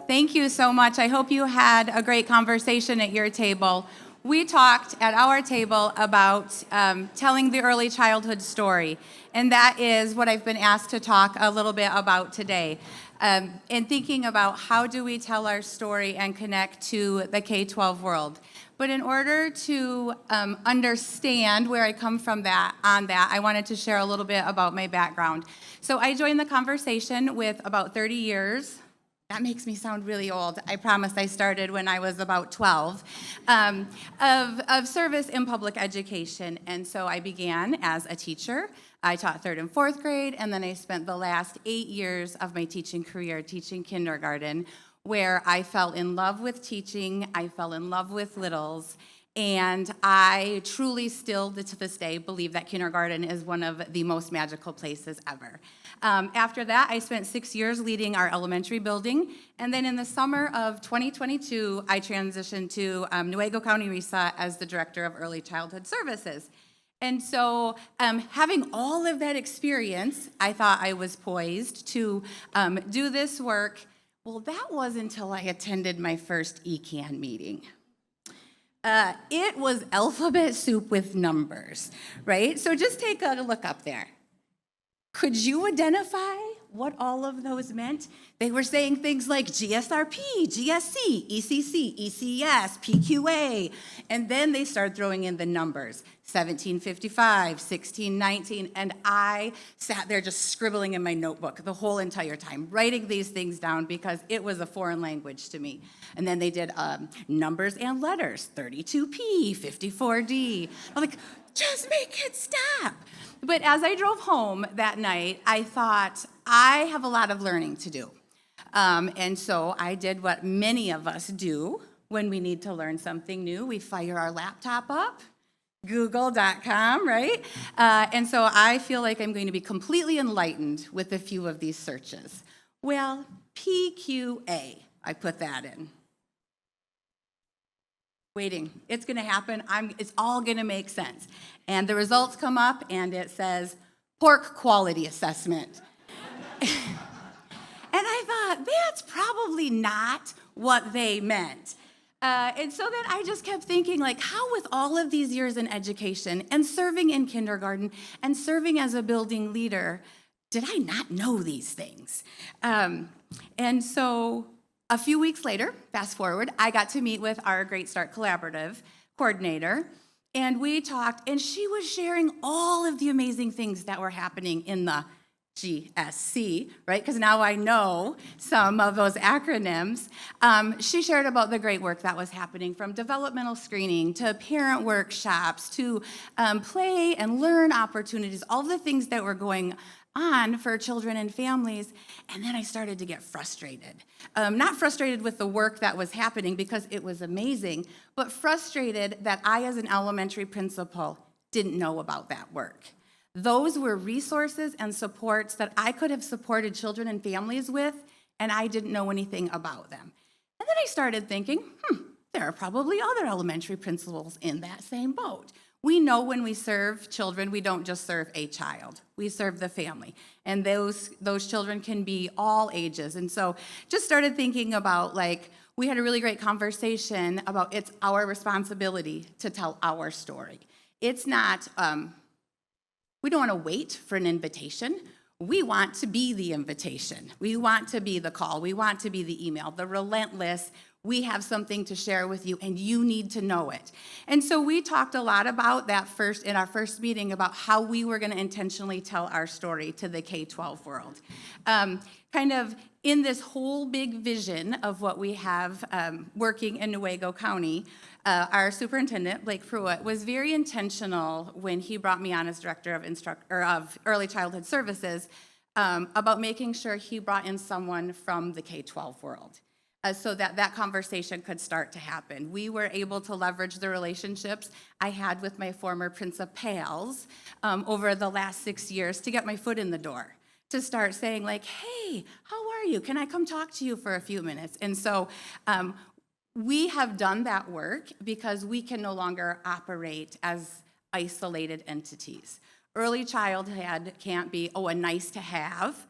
Thank you so much. I hope you had a great conversation at your table. We talked at our table about telling the early childhood story, and that is what I've been asked to talk a little bit about today. And thinking about how do we tell our story and connect to the K-12 world. But in order to understand where I come from I wanted to share a little bit about my background. So I joined the conversation with about 30 years. That makes me sound really old. I promise I started when I was about 12, of service in public education. And so I began as a teacher. I taught 3rd and 4th grade, and then I spent the last 8 years of my teaching career teaching kindergarten, where I fell in love with teaching, I fell in love with littles, and I truly still, to this day, believe that kindergarten is one of the most magical places ever. After that, I spent 6 years leading our elementary building, and then in the summer of 2022, I transitioned to Newaygo County RESA as the Director of Early Childhood Services. And so having all of that experience, I thought I was poised to do this work. Well, that was until I attended my first ECAN meeting. It was alphabet soup with numbers, right? So just take a look up there. Could you identify what all of those meant? They were saying things like GSRP, GSC, ECC, ECS, PQA, and then they started throwing in the numbers, 1755, 1619, and I sat there just scribbling in my notebook the whole entire time, writing these things down because it was a foreign language to me. And then they did numbers and letters, 32P, 54D. I'm like, just make it stop. But as I drove home that night, I thought, I have a lot of learning to do. And so I did what many of us do when we need to learn something new. We fire our laptop up, google.com, right? And so I feel like I'm going to be completely enlightened with a few of these searches. Well, PQA, I put that in. Waiting, it's gonna happen, it's all gonna make sense. And the results come up and it says, pork quality assessment. And I thought, that's probably not what they meant. And so then I just kept thinking, like, how with all of these years in education and serving in kindergarten and serving as a building leader, did I not know these things? And so a few weeks later, fast forward, I got to meet with our Great Start Collaborative coordinator, and we talked, and she was sharing all of the amazing things that were happening in the GSC, right? Because now I know some of those acronyms. She shared about the great work that was happening, from developmental screening to parent workshops to play and learn opportunities, all the things that were going on for children and families. And then I started to get frustrated. Not frustrated with the work that was happening because it was amazing, but frustrated that I, as an elementary principal, didn't know about that work. Those were resources and supports that I could have supported children and families with, and I didn't know anything about them. And then I started thinking, there are probably other elementary principals in that same boat. We know when we serve children, we don't just serve a child, we serve the family. And those children can be all ages. And so just started thinking about, like, we had a really great conversation about it's our responsibility to tell our story. It's not, we don't want to wait for an invitation. We want to be the invitation. We want to be the call. We want to be the email, the relentless, we have something to share with you and you need to know it. And so we talked a lot about that in our first meeting, about how we were going to intentionally tell our story to the K-12 world. Kind of in this whole big vision of what we have working in Newaygo County, our superintendent, Blake Pruitt, was very intentional when he brought me on as director of Early Childhood Services about making sure he brought in someone from the K-12 world, so that conversation could start to happen. We were able to leverage the relationships I had with my former principals over the last 6 years to get my foot in the door, to start saying, like, hey, how are you? Can I come talk to you for a few minutes? And so we have done that work because we can no longer operate as isolated entities. Early childhood can't be, a nice to have.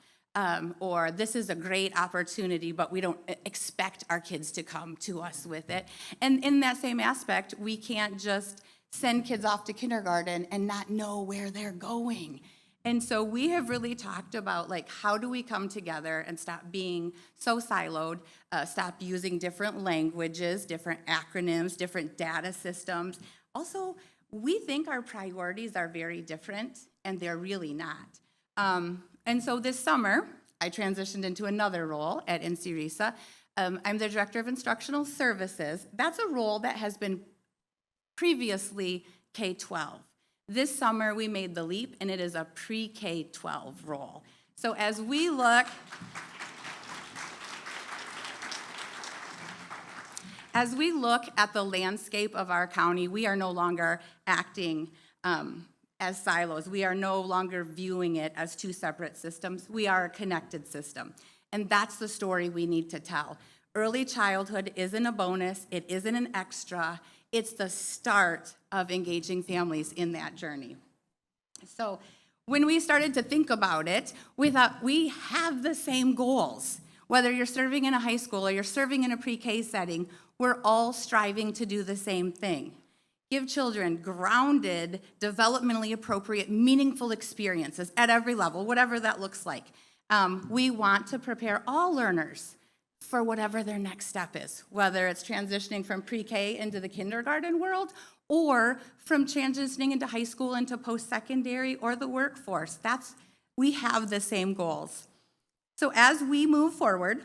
or this is a great opportunity, but we don't expect our kids to come to us with it. And in that same aspect, we can't just send kids off to kindergarten and not know where they're going. And so we have really talked about, like, how do we come together and stop being so siloed, stop using different languages, different acronyms, different data systems. Also, we think our priorities are very different, and they're really not. And so this summer, I transitioned into another role at RESA. I'm the Director of Instructional Services. That's a role that has been previously K-12. This summer, we made the leap, and it is a pre-K-12 role. So as we look at the landscape of our county, we are no longer acting as silos. We are no longer viewing it as two separate systems. We are a connected system, and that's the story we need to tell. Early childhood isn't a bonus. It isn't an extra. It's the start of engaging families in that journey. So when we started to think about it, we thought we have the same goals. Whether you're serving in a high school or you're serving in a pre-K setting, we're all striving to do the same thing. Give children grounded, developmentally appropriate, meaningful experiences at every level, whatever that looks like. We want to prepare all learners for whatever their next step is, whether it's transitioning from pre-K into the kindergarten world or from transitioning into high school into post-secondary or the workforce. We have the same goals. So as we move forward,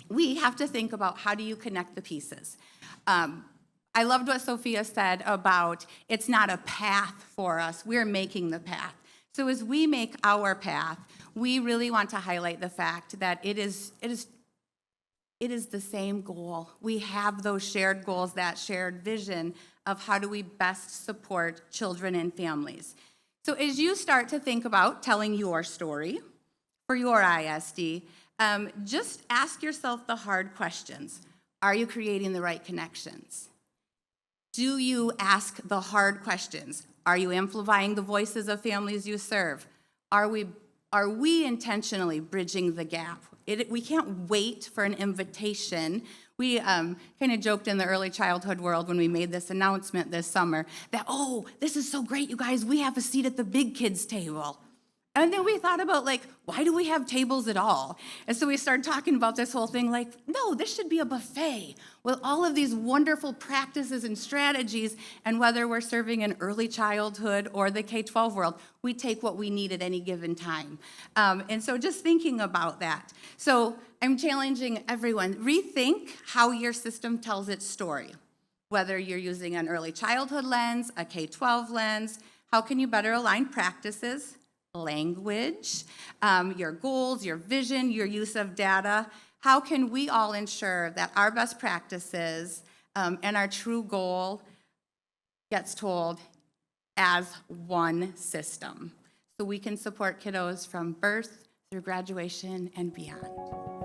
we have to think about, how do you connect the pieces? I loved what Sophia said about it's not a path for us, we're making the path. So as we make our path, we really want to highlight the fact that it is the same goal. We have those shared goals, that shared vision of how do we best support children and families. So as you start to think about telling your story for your ISD, just ask yourself the hard questions. Are you creating the right connections? Do you ask the hard questions? Are you amplifying the voices of families you serve? Are we intentionally bridging the gap? We can't wait for an invitation. We kind of joked in the early childhood world when we made this announcement this summer that, oh, this is so great, you guys, we have a seat at the big kids table. And then we thought about, like, why do we have tables at all? And so we started talking about this whole thing, like, no, this should be a buffet with all of these wonderful practices and strategies, and whether we're serving in early childhood or the K-12 world, we take what we need at any given time. And so just thinking about that. So I'm challenging everyone, rethink how your system tells its story. Whether you're using an early childhood lens, a K-12 lens, how can you better align practices, language, your goals, your vision, your use of data? How can we all ensure that our best practices and our true goal gets told as one system, so we can support kiddos from birth through graduation and beyond?